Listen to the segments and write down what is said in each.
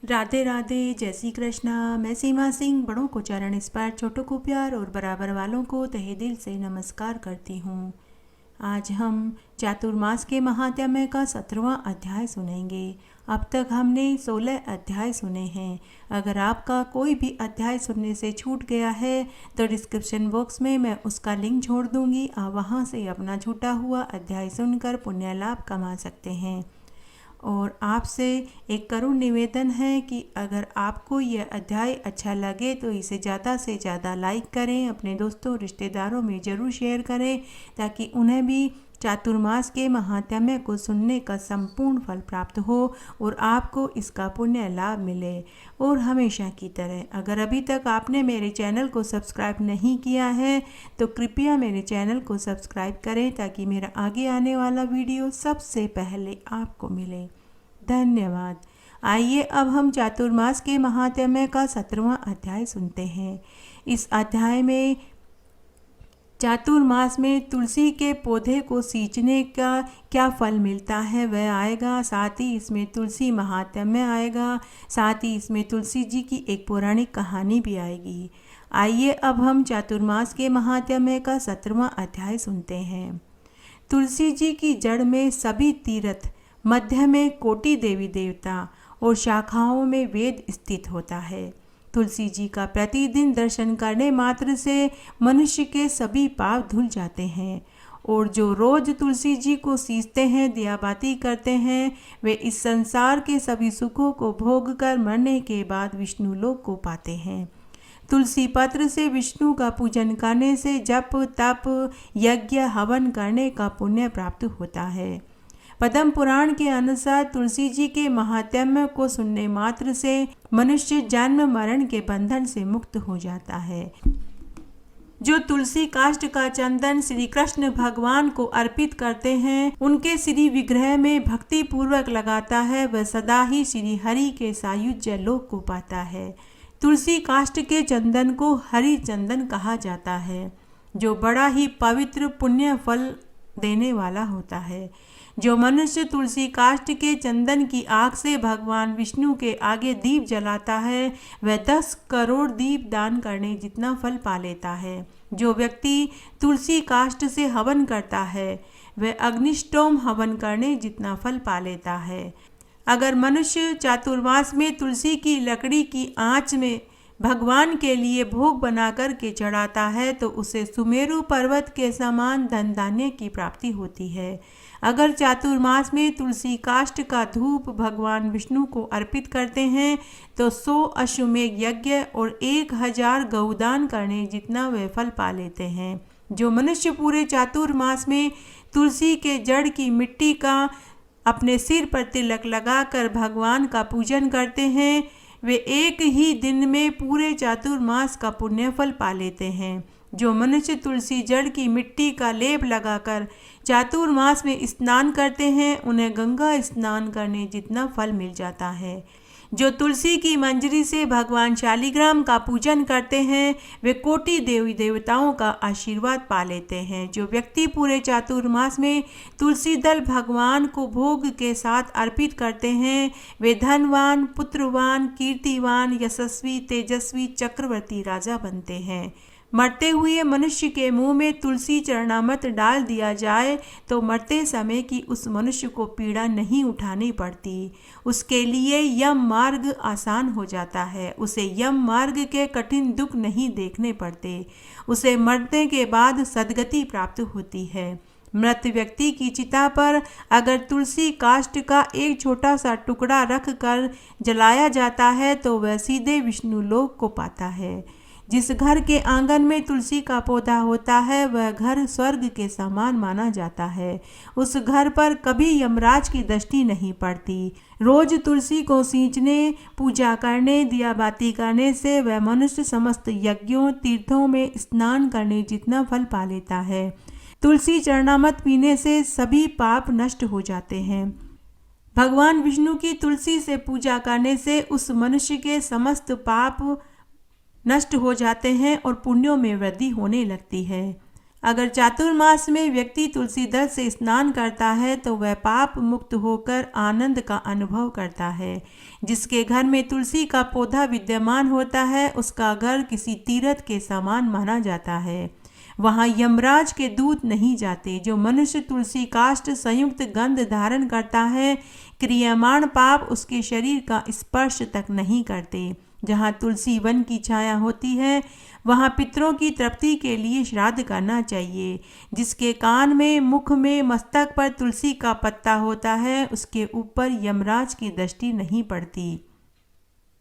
राधे राधे, जय श्री कृष्णा। मैं सीमा सिंह बड़ों को चरण स्पर्श, छोटों को प्यार और बराबर वालों को तहे दिल से नमस्कार करती हूँ। आज हम चातुर्मास के महात्म्य का 17वां अध्याय सुनेंगे। अब तक हमने 16 अध्याय सुने हैं। अगर आपका कोई भी अध्याय सुनने से छूट गया है तो डिस्क्रिप्शन बॉक्स में मैं उसका लिंक छोड़ दूंगी। आप वहां से अपना छूटा हुआ अध्याय सुनकर पुण्य लाभ कमा सकते हैं। और आपसे एक करुण निवेदन है कि अगर आपको यह अध्याय अच्छा लगे तो इसे ज़्यादा से ज़्यादा लाइक करें, अपने दोस्तों रिश्तेदारों में ज़रूर शेयर करें ताकि उन्हें भी चातुर्मास के महात्म्य को सुनने का संपूर्ण फल प्राप्त हो और आपको इसका पुण्य लाभ मिले। और हमेशा की तरह अगर अभी तक आपने मेरे चैनल को सब्सक्राइब नहीं किया है तो कृपया मेरे चैनल को सब्सक्राइब करें ताकि मेरा आगे आने वाला वीडियो सबसे पहले आपको मिले। धन्यवाद। आइए अब हम चातुर्मास के महात्म्य का 17वां अध्याय सुनते हैं। इस अध्याय में चातुर्मास में तुलसी के पौधे को सींचने का क्या फल मिलता है वह आएगा। साथ ही इसमें तुलसी महात्म्य आएगा। साथ ही इसमें तुलसी जी की एक पौराणिक कहानी भी आएगी। आइए अब हम चातुर्मास के महात्म्य का 17वां अध्याय सुनते हैं। तुलसी जी की जड़ में सभी तीर्थ, मध्य में कोटि देवी देवता और शाखाओं में वेद स्थित होता है। तुलसी जी का प्रतिदिन दर्शन करने मात्र से मनुष्य के सभी पाप धुल जाते हैं और जो रोज तुलसी जी को सींचते हैं, दियाबाती करते हैं, वे इस संसार के सभी सुखों को भोग कर मरने के बाद विष्णु लोक को पाते हैं। तुलसी पत्र से विष्णु का पूजन करने से जप तप यज्ञ हवन करने का पुण्य प्राप्त होता है। पद्म पुराण के अनुसार तुलसी जी के महात्म्य को सुनने मात्र से मनुष्य जन्म मरण के बंधन से मुक्त हो जाता है। जो तुलसी काष्ठ का चंदन श्री कृष्ण भगवान को अर्पित करते हैं, उनके श्री विग्रह में भक्ति पूर्वक लगाता है, वह सदा ही श्री हरि के सायुज्य लोक को पाता है। तुलसी काष्ठ के चंदन को हरि चंदन कहा जाता है, जो बड़ा ही पवित्र पुण्य फल देने वाला होता है। जो मनुष्य तुलसी काष्ठ के चंदन की आग से भगवान विष्णु के आगे दीप जलाता है, वह 10 करोड़ दीप दान करने जितना फल पा लेता है। जो व्यक्ति तुलसी काष्ठ से हवन करता है, वह अग्निष्टोम हवन करने जितना फल पा लेता है। अगर मनुष्य चातुर्मास में तुलसी की लकड़ी की आंच में भगवान के लिए भोग बना कर के चढ़ाता है तो उसे सुमेरु पर्वत के समान धन धान्य की प्राप्ति होती है। अगर चातुर्मास में तुलसी काष्ठ का धूप भगवान विष्णु को अर्पित करते हैं तो 100 अश्वमेघ यज्ञ और 1000 गौदान करने जितना वे फल पा लेते हैं। जो मनुष्य पूरे चातुर्मास में तुलसी के जड़ की मिट्टी का अपने सिर पर तिलक लगाकर भगवान का पूजन करते हैं, वे एक ही दिन में पूरे चातुर्मास का पुण्य फल पा लेते हैं। जो मनुष्य तुलसी जड़ की मिट्टी का लेप लगाकर चातुर्मास में स्नान करते हैं, उन्हें गंगा स्नान करने जितना फल मिल जाता है। जो तुलसी की मंजरी से भगवान शालिग्राम का पूजन करते हैं, वे कोटि देवी देवताओं का आशीर्वाद पा लेते हैं। जो व्यक्ति पूरे चातुर्मास में तुलसी दल भगवान को भोग के साथ अर्पित करते हैं, वे धनवान, पुत्रवान, कीर्तिवान, यशस्वी, तेजस्वी, चक्रवर्ती राजा बनते हैं। मरते हुए मनुष्य के मुंह में तुलसी चरणामृत डाल दिया जाए तो मरते समय की उस मनुष्य को पीड़ा नहीं उठानी पड़ती। उसके लिए यम मार्ग आसान हो जाता है। उसे यम मार्ग के कठिन दुख नहीं देखने पड़ते। उसे मरने के बाद सद्गति प्राप्त होती है। मृत व्यक्ति की चिता पर अगर तुलसी काष्ठ का एक छोटा सा टुकड़ा रख कर जलाया जाता है तो वह सीधे विष्णु लोक को पाता है। जिस घर के आंगन में तुलसी का पौधा होता है वह घर स्वर्ग के समान माना जाता है। उस घर पर कभी यमराज की दृष्टि नहीं पड़ती। रोज तुलसी को सींचने, पूजा करने, दियाबाती करने से वह मनुष्य समस्त यज्ञों तीर्थों में स्नान करने जितना फल पा लेता है। तुलसी चरणामृत पीने से सभी पाप नष्ट हो जाते हैं। भगवान विष्णु की तुलसी से पूजा करने से उस मनुष्य के समस्त पाप नष्ट हो जाते हैं और पुण्यों में वृद्धि होने लगती है। अगर चातुर्मास में व्यक्ति तुलसी दल से स्नान करता है तो वह पाप मुक्त होकर आनंद का अनुभव करता है। जिसके घर में तुलसी का पौधा विद्यमान होता है उसका घर किसी तीर्थ के समान माना जाता है। वहाँ यमराज के दूत नहीं जाते। जो मनुष्य तुलसी काष्ठ संयुक्त गंध धारण करता है, क्रियमाण पाप उसके शरीर का स्पर्श तक नहीं करते। जहाँ तुलसी वन की छाया होती है वहाँ पितरों की तृप्ति के लिए श्राद्ध करना चाहिए। जिसके कान में, मुख में, मस्तक पर तुलसी का पत्ता होता है उसके ऊपर यमराज की दृष्टि नहीं पड़ती।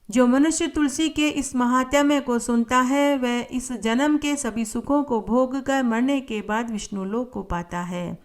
जो मनुष्य तुलसी के इस महात्म्य को सुनता है वह इस जन्म के सभी सुखों को भोग कर मरने के बाद विष्णु लोक को पाता है।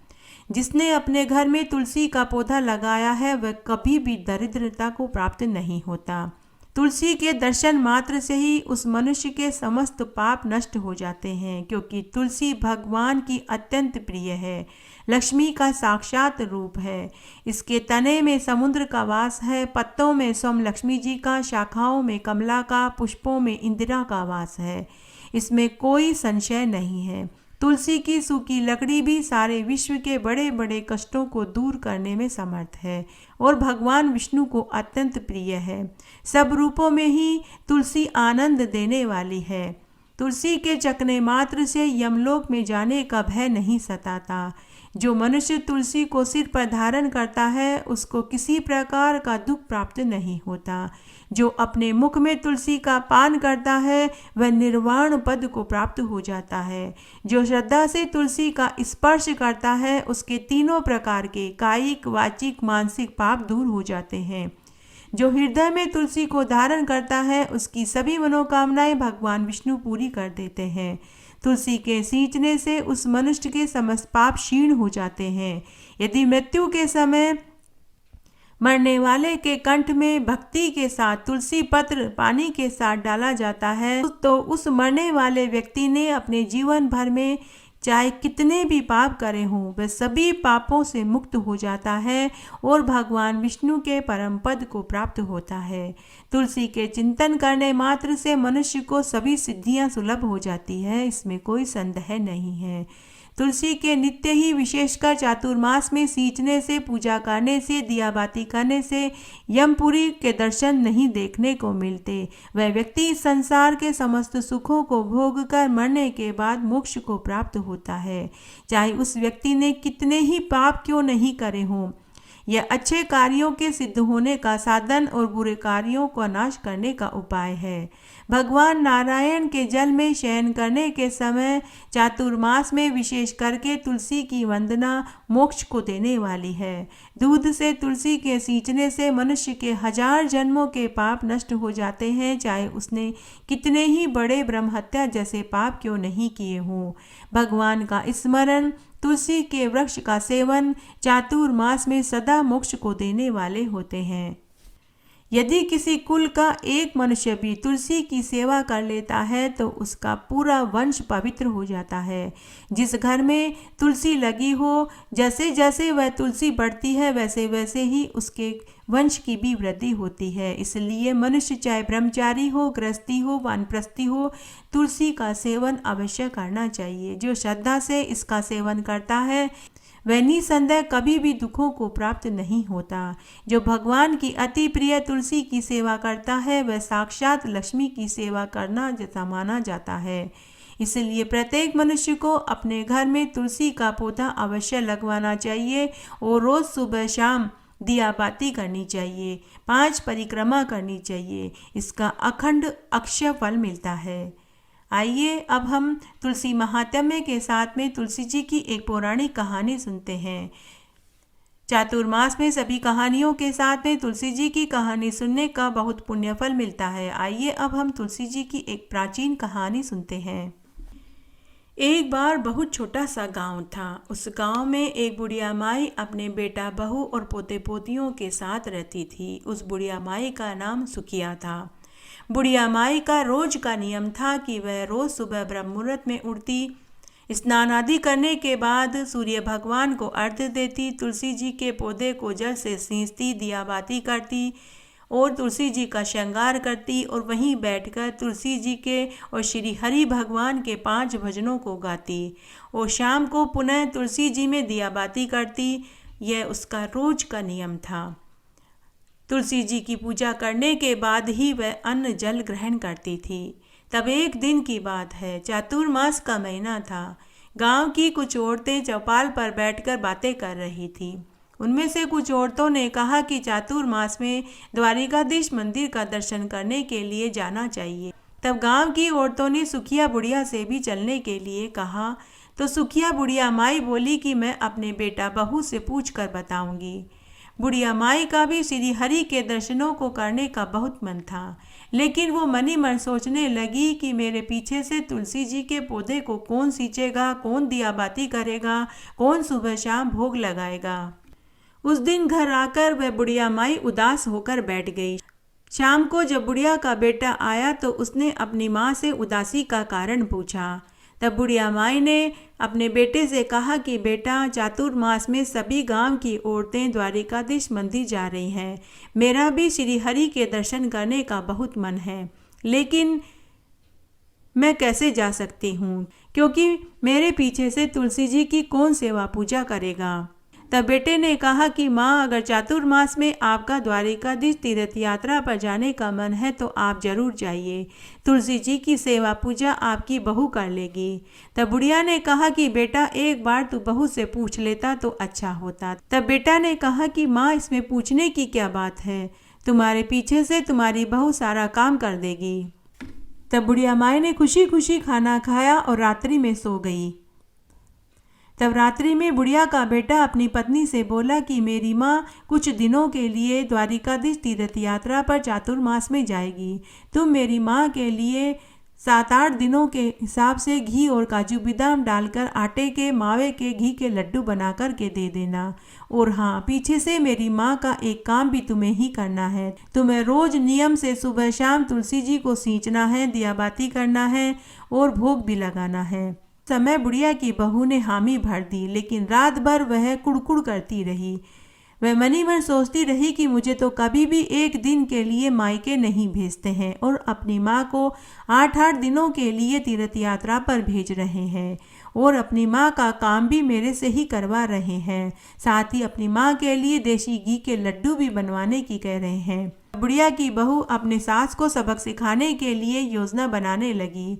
जिसने अपने घर में तुलसी का पौधा लगाया है वह कभी भी दरिद्रता को प्राप्त नहीं होता। तुलसी के दर्शन मात्र से ही उस मनुष्य के समस्त पाप नष्ट हो जाते हैं, क्योंकि तुलसी भगवान की अत्यंत प्रिय है, लक्ष्मी का साक्षात रूप है। इसके तने में समुद्र का वास है, पत्तों में स्वयं लक्ष्मी जी का, शाखाओं में कमला का, पुष्पों में इंदिरा का वास है। इसमें कोई संशय नहीं है। तुलसी की सूखी लकड़ी भी सारे विश्व के बड़े बड़े कष्टों को दूर करने में समर्थ है और भगवान विष्णु को अत्यंत प्रिय है। सब रूपों में ही तुलसी आनंद देने वाली है। तुलसी के चखने मात्र से यमलोक में जाने का भय नहीं सताता। जो मनुष्य तुलसी को सिर पर धारण करता है उसको किसी प्रकार का दुख प्राप्त नहीं होता। जो अपने मुख में तुलसी का पान करता है वह निर्वाण पद को प्राप्त हो जाता है। जो श्रद्धा से तुलसी का स्पर्श करता है उसके तीनों प्रकार के कायिक, वाचिक, मानसिक पाप दूर हो जाते हैं। जो हृदय में तुलसी को धारण करता है उसकी सभी मनोकामनाएं भगवान विष्णु पूरी कर देते हैं। तुलसी के सींचने से उस मनुष्य के समस्त पाप क्षीण हो जाते हैं। यदि मृत्यु के समय मरने वाले के कंठ में भक्ति के साथ तुलसी पत्र पानी के साथ डाला जाता है तो उस मरने वाले व्यक्ति ने अपने जीवन भर में चाहे कितने भी पाप करे हों वह सभी पापों से मुक्त हो जाता है और भगवान विष्णु के परम पद को प्राप्त होता है। तुलसी के चिंतन करने मात्र से मनुष्य को सभी सिद्धियां सुलभ हो जाती है, इसमें कोई संदेह नहीं है। तुलसी के नित्य ही विशेषकर चातुर्मास में सींचने से, पूजा करने से, दियाबाती करने से यमपुरी के दर्शन नहीं देखने को मिलते। वह व्यक्ति इस संसार के समस्त सुखों को भोग कर मरने के बाद मोक्ष को प्राप्त होता है, चाहे उस व्यक्ति ने कितने ही पाप क्यों नहीं करे हों। यह अच्छे कार्यों के सिद्ध होने का साधन और बुरे कार्यों का नाश करने का उपाय है। भगवान नारायण के जल में शयन करने के समय चातुर्मास में विशेष करके तुलसी की वंदना मोक्ष को देने वाली है। दूध से तुलसी के सींचने से मनुष्य के 1000 जन्मों के पाप नष्ट हो जाते हैं, चाहे उसने कितने ही बड़े ब्रह्महत्या जैसे पाप क्यों नहीं किए हों। भगवान का स्मरण, तुलसी के वृक्ष का सेवन चातुर्मास में सदा मोक्ष को देने वाले होते हैं। यदि किसी कुल का एक मनुष्य भी तुलसी की सेवा कर लेता है तो उसका पूरा वंश पवित्र हो जाता है। जिस घर में तुलसी लगी हो, जैसे जैसे वह तुलसी बढ़ती है वैसे वैसे ही उसके वंश की भी वृद्धि होती है। इसलिए मनुष्य चाहे ब्रह्मचारी हो, गृहस्थी हो, वानप्रस्थी हो, तुलसी का सेवन अवश्य करना चाहिए। जो श्रद्धा से इसका सेवन करता है वह निसंदेह कभी भी दुखों को प्राप्त नहीं होता। जो भगवान की अति प्रिय तुलसी की सेवा करता है वह साक्षात लक्ष्मी की सेवा करना जैसा माना जाता है। इसलिए प्रत्येक मनुष्य को अपने घर में तुलसी का पौधा अवश्य लगवाना चाहिए और रोज सुबह शाम दिया बाती करनी चाहिए, 5 परिक्रमा करनी चाहिए। इसका अखंड अक्षय फल मिलता है। आइए अब हम तुलसी महात्म्य के साथ में तुलसी जी की एक पौराणिक कहानी सुनते हैं। चातुर्मास में सभी कहानियों के साथ में तुलसी जी की कहानी सुनने का बहुत पुण्य फल मिलता है। आइए अब हम तुलसी जी की एक प्राचीन कहानी सुनते हैं। एक बार बहुत छोटा सा गांव था। उस गांव में एक बुढ़िया माई अपने बेटा, बहू और पोते पोतियों के साथ रहती थी। उस बुढ़िया माई का नाम सुखिया था। बुढ़िया माई का रोज का नियम था कि वह रोज सुबह ब्रह्म मुहूर्त में उठती, स्नान आदि करने के बाद सूर्य भगवान को अर्घ्य देती, तुलसी जी के पौधे को जल से सींचती, दिया बाती करती और तुलसी जी का श्रृंगार करती और वहीं बैठकर तुलसी जी के और श्री हरि भगवान के 5 भजनों को गाती और शाम को पुनः तुलसी जी में दिया बाती करती। यह उसका रोज का नियम था। तुलसी जी की पूजा करने के बाद ही वह अन्न जल ग्रहण करती थी। तब एक दिन की बात है, चातुर्मास का महीना था। गांव की कुछ औरतें चौपाल पर बैठकर बातें कर रही थीं। उनमें से कुछ औरतों ने कहा कि चातुर्मास में द्वारिकाधीश मंदिर का दर्शन करने के लिए जाना चाहिए। तब गांव की औरतों ने सुखिया बुढ़िया से भी चलने के लिए कहा। तो सुखिया बुढ़िया माई बोली कि मैं अपने बेटा बहू से पूछ कर बताऊंगी। बुढ़िया माई का भी श्री हरि के दर्शनों को करने का बहुत मन था, लेकिन वो मनी मन सोचने लगी कि मेरे पीछे से तुलसी जी के पौधे को कौन सींचेगा, कौन दिया बाती करेगा, कौन सुबह शाम भोग लगाएगा। उस दिन घर आकर वह बुढ़िया माई उदास होकर बैठ गई। शाम को जब बुढ़िया का बेटा आया तो उसने अपनी माँ से उदासी का कारण पूछा। तब बुढ़िया माई ने अपने बेटे से कहा कि बेटा, चातुर्मास में सभी गांव की औरतें द्वारिकाधीश मंदिर जा रही हैं। मेरा भी श्री हरि के दर्शन करने का बहुत मन है, लेकिन मैं कैसे जा सकती हूँ, क्योंकि मेरे पीछे से तुलसी जी की कौन सेवा पूजा करेगा। तब बेटे ने कहा कि माँ, अगर चातुर्मास में आपका द्वारिकाधीश तीर्थ यात्रा पर जाने का मन है तो आप जरूर जाइए। तुलसी जी की सेवा पूजा आपकी बहू कर लेगी। तब बुढ़िया ने कहा कि बेटा, एक बार तू बहू से पूछ लेता तो अच्छा होता। तब बेटा ने कहा कि माँ, इसमें पूछने की क्या बात है, तुम्हारे पीछे से तुम्हारी बहू सारा काम कर देगी। तब बुढ़िया माई ने खुशी खुशी खाना खाया और रात्रि में सो गई। तब रात्रि में बुढ़िया का बेटा अपनी पत्नी से बोला कि मेरी माँ कुछ दिनों के लिए द्वारिकाधीश तीर्थ यात्रा पर चातुर्मास में जाएगी। तुम मेरी माँ के लिए 7-8 दिनों के हिसाब से घी और काजू बादाम डालकर आटे के मावे के घी के लड्डू बना कर के दे देना। और हाँ, पीछे से मेरी माँ का एक काम भी तुम्हें ही करना है। तुम्हें रोज नियम से सुबह शाम तुलसी जी को सींचना है, दिया बाती करना है और भोग भी लगाना है। समय बुढ़िया की बहू ने हामी भर दी, लेकिन रात भर वह कुड़कुड़ करती रही। वह मनी मन सोचती रही कि मुझे तो कभी भी एक दिन के लिए मायके नहीं भेजते हैं और अपनी माँ को 8-8 दिनों के लिए तीर्थ यात्रा पर भेज रहे हैं और अपनी माँ का काम भी मेरे से ही करवा रहे हैं। साथ ही अपनी माँ के लिए देसी घी के लड्डू भी बनवाने की कह रहे हैं। बुढ़िया की बहू अपने सास को सबक सिखाने के लिए योजना बनाने लगी।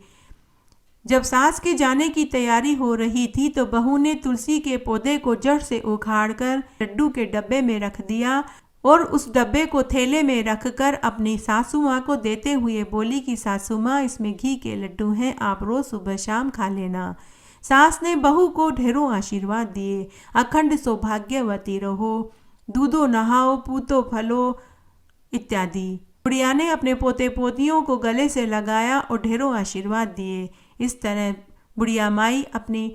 जब सास के जाने की तैयारी हो रही थी तो बहू ने तुलसी के पौधे को जड़ से उखाड़कर लड्डू के डब्बे में रख दिया और उस डब्बे को थैले में रखकर अपनी सासू माँ को देते हुए बोली कि सासू माँ, इसमें घी के लड्डू हैं, आप रोज सुबह शाम खा लेना। सास ने बहू को ढेरों आशीर्वाद दिए। अखंड सौभाग्यवती रहो, दूधो नहाओ, पूतो फलो इत्यादि। बुढ़िया ने अपने पोते पोतियों को गले से लगाया और ढेरों आशीर्वाद दिए। इस तरह बुढ़िया माई अपनी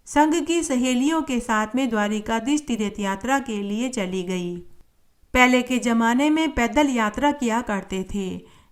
संग की सहेलियों के साथ में द्वारिकाधीश तीर्थ यात्रा के लिए चली गई। पहले के जमाने में पैदल यात्रा किया करते थे।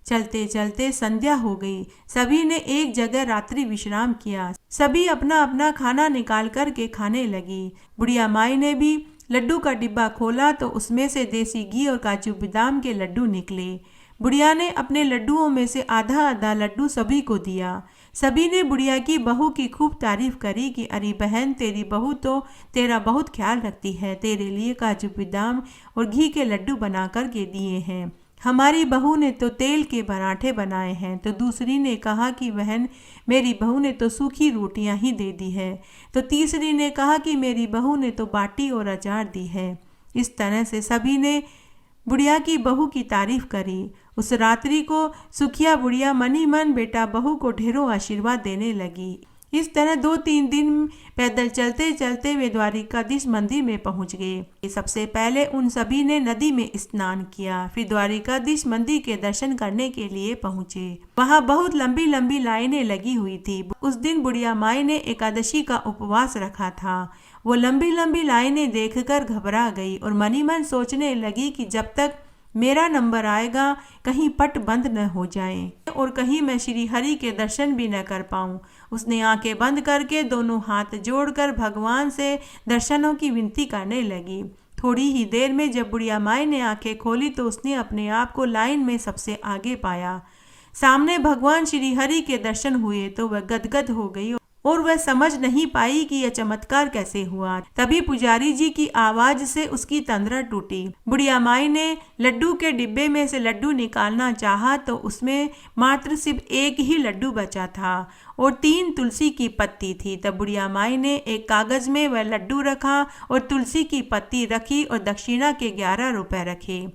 चलते चलते संध्या हो गई। सभी ने एक जगह रात्रि विश्राम किया। सभी अपना अपना खाना निकाल कर के खाने लगी। बुढ़िया माई ने भी लड्डू का डिब्बा खोला तो उसमें से देसी घी और काजू बादाम के लड्डू निकले। बुढ़िया ने अपने लड्डुओं में से आधा आधा लड्डू सभी को दिया। सभी ने बुढ़िया की बहू की खूब तारीफ करी कि अरे बहन, तेरी बहू तो तेरा बहुत ख्याल रखती है, तेरे लिए काजू बादाम और घी के लड्डू बना कर के दिए हैं। हमारी बहू ने तो तेल के पराठे बनाए हैं। तो दूसरी ने कहा कि बहन, मेरी बहू ने तो सूखी रोटियां ही दे दी है। तो तीसरी ने कहा कि मेरी बहू ने तो बाटी और अचार दी है। इस तरह से सभी ने बुढ़िया की बहू की तारीफ करी। उस रात्रि को सुखिया बुढ़िया मनी मन बेटा बहू को ढेरों आशीर्वाद देने लगी। इस तरह 2-3 दिन पैदल चलते चलते वे द्वारिकाधीश मंदिर में पहुंच गए। सबसे पहले उन सभी ने नदी में स्नान किया, फिर द्वारिकाधीश मंदिर के दर्शन करने के लिए पहुंचे। वहां बहुत लंबी लंबी लाइनें लगी हुई थी। उस दिन बुढ़िया माई ने एकादशी का उपवास रखा था। वो लंबी लंबी लाइनें देखकर घबरा गई और मनी मन सोचने लगी कि जब तक मेरा नंबर आएगा कहीं पट बंद न हो जाए और कहीं मैं श्री हरि के दर्शन भी न कर पाऊं। उसने आंखें बंद करके दोनों हाथ जोड़कर भगवान से दर्शनों की विनती करने लगी। थोड़ी ही देर में जब बुढ़िया माई ने आंखें खोली तो उसने अपने आप को लाइन में सबसे आगे पाया। सामने भगवान श्री हरि के दर्शन हुए तो वह गदगद हो गई और वह समझ नहीं पाई कि यह चमत्कार कैसे हुआ। तभी पुजारी जी की आवाज से उसकी तंद्रा टूटी। बुढ़िया माई ने लड्डू के डिब्बे में से लड्डू निकालना चाहा तो उसमें मात्र सिर्फ एक ही लड्डू बचा था और 3 तुलसी की पत्ती थी। तब बुढ़िया माई ने एक कागज में वह लड्डू रखा और तुलसी की पत्ती रखी और दक्षिणा के 11 रुपए रखे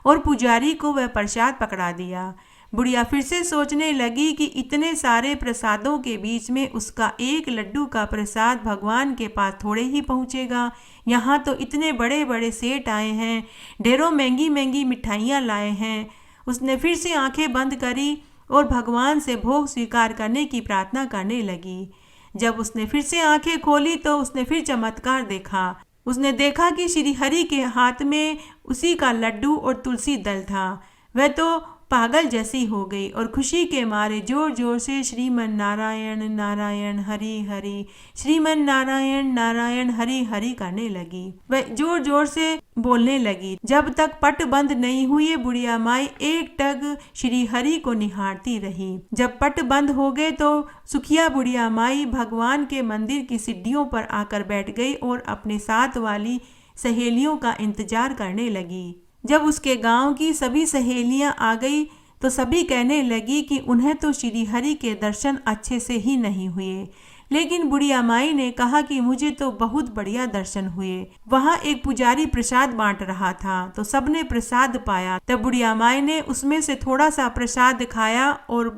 और पुजारी को वह प्रसाद पकड़ा दिया। बुढ़िया फिर से सोचने लगी कि इतने सारे प्रसादों के बीच में उसका एक लड्डू का प्रसाद भगवान के पास थोड़े ही पहुँचेगा। यहाँ तो इतने बड़े बड़े सेठ आए हैं, ढेरों महंगी महंगी मिठाइयाँ लाए हैं। उसने फिर से आंखें बंद करी और भगवान से भोग स्वीकार करने की प्रार्थना करने लगी। जब उसने फिर से आंखें खोली तो उसने फिर चमत्कार देखा। उसने देखा कि श्री हरि के हाथ में उसी का लड्डू और तुलसी दल था। वह तो पागल जैसी हो गई और खुशी के मारे जोर जोर से श्रीमन नारायण नारायण हरि हरि, श्रीमन नारायण नारायण हरि हरि करने लगी। वह जोर जोर से बोलने लगी। जब तक पट बंद नहीं हुए बुढ़िया माई एक टक श्री हरि को निहारती रही। जब पट बंद हो गए तो सुखिया बुढ़िया माई भगवान के मंदिर की सीढ़ियों पर आकर बैठ गई और अपने साथ वाली सहेलियों का इंतजार करने लगी। जब उसके गांव की सभी सहेलियां आ गई तो सभी कहने लगी कि उन्हें तो श्री हरि के दर्शन अच्छे से ही नहीं हुए, लेकिन बुढ़िया माई ने कहा कि मुझे तो बहुत बढ़िया दर्शन हुए। वहाँ एक पुजारी प्रसाद बांट रहा था तो सबने प्रसाद पाया। तब बुढ़िया माई ने उसमें से थोड़ा सा प्रसाद खाया और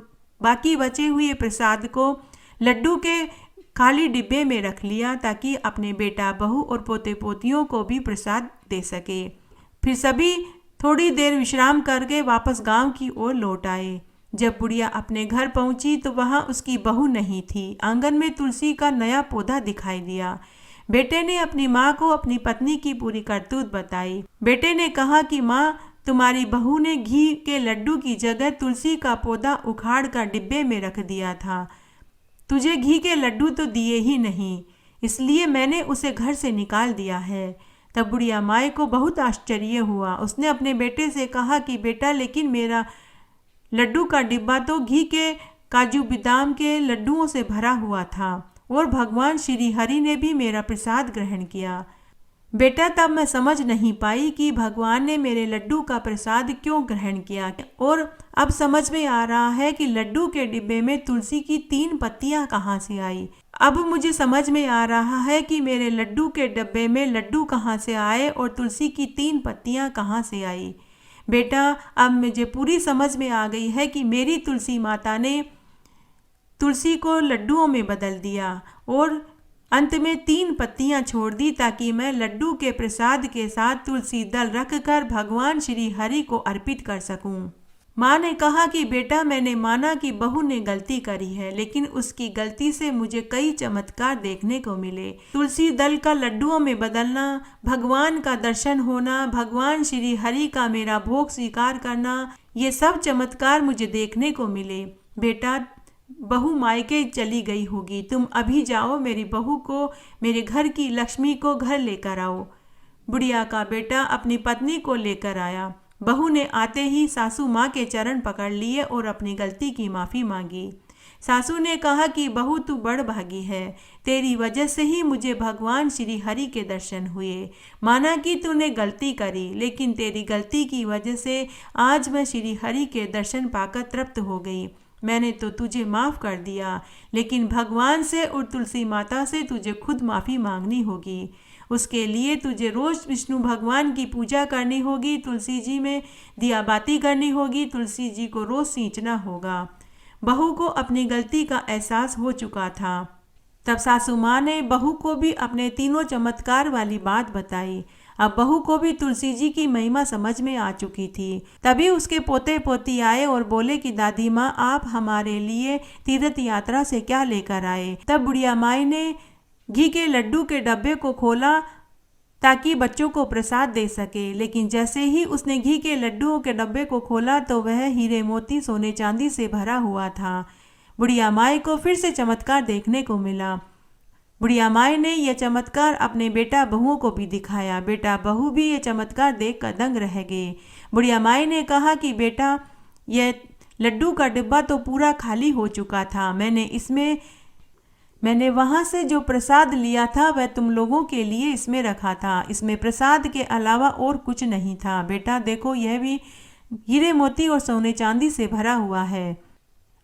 बाकी बचे हुए प्रसाद को लड्डू के खाली डिब्बे में रख लिया ताकि अपने बेटा बहू और पोते पोतियों को भी प्रसाद दे सके। फिर सभी थोड़ी देर विश्राम करके वापस गांव की ओर लौट आए। जब बुढ़िया अपने घर पहुंची तो वहां उसकी बहू नहीं थी। आंगन में तुलसी का नया पौधा दिखाई दिया। बेटे ने अपनी माँ को अपनी पत्नी की पूरी करतूत बताई। बेटे ने कहा कि माँ, तुम्हारी बहू ने घी के लड्डू की जगह तुलसी का पौधा उखाड़ कर डिब्बे में रख दिया था। तुझे घी के लड्डू तो दिए ही नहीं, इसलिए मैंने उसे घर से निकाल दिया है। तब बुढ़िया माई को बहुत आश्चर्य हुआ। उसने अपने बेटे से कहा कि बेटा, लेकिन मेरा लड्डू का डिब्बा तो घी के काजू बादाम के लड्डुओं से भरा हुआ था और भगवान श्री हरि ने भी मेरा प्रसाद ग्रहण किया। बेटा, तब मैं समझ नहीं पाई कि भगवान ने मेरे लड्डू का प्रसाद क्यों ग्रहण किया और अब समझ में आ रहा है कि लड्डू के डिब्बे में तुलसी की 3 पत्तियां कहाँ से आई। अब मुझे समझ में आ रहा है कि मेरे लड्डू के डिब्बे में लड्डू कहाँ से आए और तुलसी की 3 पत्तियां कहाँ से आई। बेटा, अब मुझे पूरी समझ में आ गई है कि मेरी तुलसी माता ने तुलसी को लड्डुओं में बदल दिया और अंत में 3 पत्तियां छोड़ दी ताकि मैं लड्डू के प्रसाद के साथ तुलसी दल रखकर भगवान श्री हरि को अर्पित कर सकूं। माँ ने कहा कि बेटा, मैंने माना कि बहू ने गलती करी है, लेकिन उसकी गलती से मुझे कई चमत्कार देखने को मिले। तुलसी दल का लड्डुओं में बदलना, भगवान का दर्शन होना, भगवान श्री हरि का मेरा भोग स्वीकार करना, ये सब चमत्कार मुझे देखने को मिले। बेटा, बहू मायके चली गई होगी, तुम अभी जाओ, मेरी बहू को, मेरे घर की लक्ष्मी को घर लेकर आओ। बुढ़िया का बेटा अपनी पत्नी को लेकर आया। बहू ने आते ही सासू माँ के चरण पकड़ लिए और अपनी गलती की माफ़ी मांगी। सासू ने कहा कि बहू, तू बड़ भागी है, तेरी वजह से ही मुझे भगवान श्री हरि के दर्शन हुए। माना कि तूने गलती करी, लेकिन तेरी गलती की वजह से आज मैं श्री हरि के दर्शन पाकर तृप्त हो गई। मैंने तो तुझे माफ़ कर दिया, लेकिन भगवान से और तुलसी माता से तुझे खुद माफ़ी मांगनी होगी। उसके लिए तुझे रोज़ विष्णु भगवान की पूजा करनी होगी, तुलसी जी में दिया बाती करनी होगी, तुलसी जी को रोज़ सींचना होगा। बहू को अपनी गलती का एहसास हो चुका था। तब सासू माँ ने बहू को भी अपने 3 चमत्कार वाली बात बताई। अब बहू को भी तुलसी जी की महिमा समझ में आ चुकी थी। तभी उसके पोते पोती आए और बोले कि दादी माँ, आप हमारे लिए तीर्थ यात्रा से क्या लेकर आए। तब बुढ़िया माई ने घी के लड्डू के डब्बे को खोला ताकि बच्चों को प्रसाद दे सके, लेकिन जैसे ही उसने घी के लड्डुओं के डब्बे को खोला तो वह हीरे मोती सोने चांदी से भरा हुआ था। बुढ़िया माई को फिर से चमत्कार देखने को मिला। बुढ़िया माई ने यह चमत्कार अपने बेटा बहुओं को भी दिखाया। बेटा बहू भी ये चमत्कार देखकर दंग रह गए। बुढ़िया माई ने कहा कि बेटा, यह लड्डू का डिब्बा तो पूरा खाली हो चुका था। मैंने वहाँ से जो प्रसाद लिया था वह तुम लोगों के लिए इसमें रखा था। इसमें प्रसाद के अलावा और कुछ नहीं था। बेटा देखो, यह भी हीरे मोती और सोने चांदी से भरा हुआ है।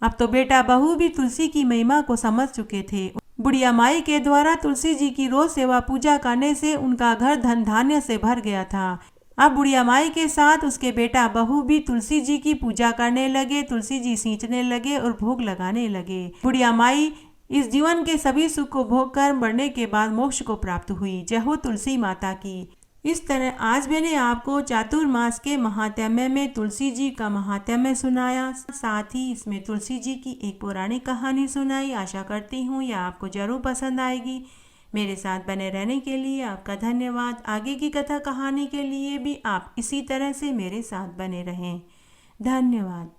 अब तो बेटा बहू भी तुलसी की महिमा को समझ चुके थे। बुढ़िया माई के द्वारा तुलसी जी की रोज सेवा पूजा करने से उनका घर धन धान्य से भर गया था। अब बुढ़िया माई के साथ उसके बेटा बहू भी तुलसी जी की पूजा करने लगे, तुलसी जी सींचने लगे और भोग लगाने लगे। बुढ़िया माई इस जीवन के सभी सुख को भोग कर मरने के बाद मोक्ष को प्राप्त हुई। जय हो तुलसी माता की। इस तरह आज मैंने आपको चातुर्मास के महात्म्य में तुलसी जी का महात्म्य सुनाया, साथ ही इसमें तुलसी जी की एक पौराणिक कहानी सुनाई। आशा करती हूँ यह आपको जरूर पसंद आएगी। मेरे साथ बने रहने के लिए आपका धन्यवाद। आगे की कथा कहानी के लिए भी आप इसी तरह से मेरे साथ बने रहें। धन्यवाद।